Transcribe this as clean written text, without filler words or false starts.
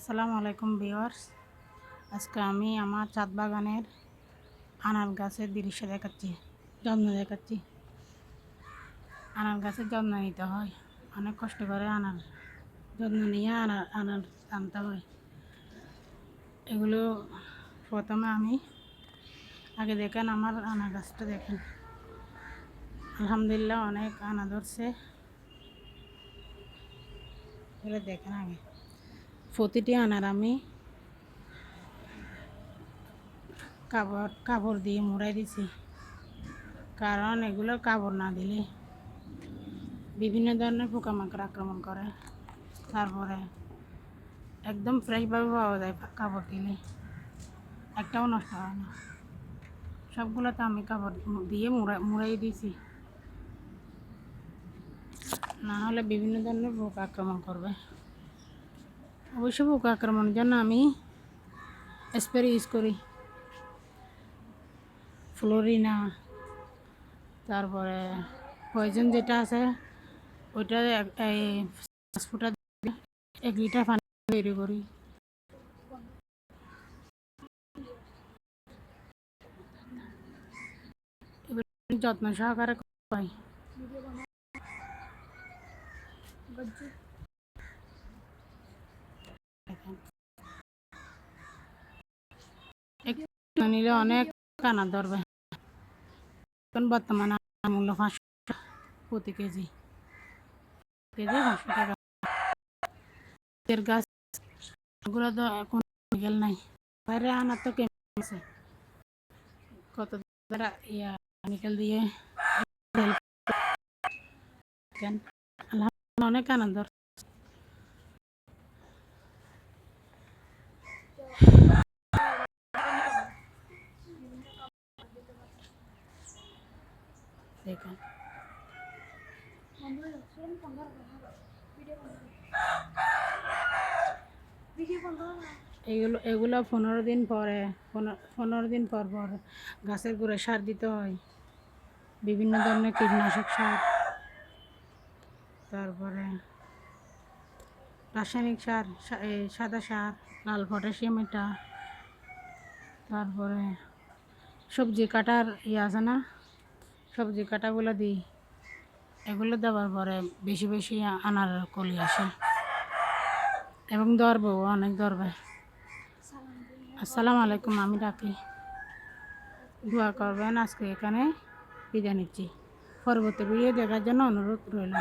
আসসালামু আলাইকুম ভিউয়ার্স। আজকে আমি আমার ছাদ বাগানের আনার গাছের দৃশ্য দেখাচ্ছি, যত্ন দেখাচ্ছি। আনার গাছের যত্ন নিতে হয়, অনেক কষ্ট করে আনার যত্ন নিয়ে আনার আনতে হয়। এগুলো প্রথমে আমি আগে দেখেন আমার আনার গাছটা দেখেন, আলহামদুলিল্লাহ অনেক আনা ধরছে। এগুলো দেখেন আগে প্রতিটি আনার আমি কাপড় দিয়ে মুড়াই দিছি, কারণ এগুলো কাপড় না দিলে বিভিন্ন ধরনের পোকামাকড় আক্রমণ করে। তারপরে একদম ফ্রেশভাবে পাওয়া যায় কাপড় দিলে, একটাও নষ্ট হয় না। সবগুলো তো আমি কাপড় দিয়ে মুড়াই দিয়েছি, না হলে বিভিন্ন ধরনের পোকা আক্রমণ করবে। অবশ্য পোকা আক্রমণের জন্য আমি স্প্রে ইউজ করি, ফ্লোরিনা, তারপরে পয়জন যেটা আছে ওইটা 5 ফুটা 1 লিটার পানি তৈরি করি। যত্ন সহকারে পাই। একটু নিলে অনেক কানা ধরবে। এখন বর্তমানে মূল্য 500 প্রতি কেজি, 500 টাকা। এর গাছগুলো তো কোনো কেমিক্যাল নাই, বাইরে আনার তো কেমিক্যাল আছে, কত দ্বারা কেমিক্যাল দিয়ে আলহামদুলিল্লাহ অনেক আনন্দ। দেখেন এগুলো 15 দিন পরে 15 দিন পর পর গাছের গোড়ায় সার দিতে হয়, বিভিন্ন ধরনের কীটনাশক সার, তারপরে রাসায়নিক সার, সাদা সার, লাল পটাশিয়াম, এটা তারপরে সবজি কাটার আছে না, সবজি কাটাগুলো দিই। এগুলো দেওয়ার পরে বেশি বেশি আনার কলি আসে এবং ধরবো, অনেক ধরবে। আসসালামু আলাইকুম, আমি রাখি, দোয়া করবেন। আজকে এখানে বিদায় নিচ্ছি, পরবর্তী ভিডিও দেখার জন্য অনুরোধ রইল।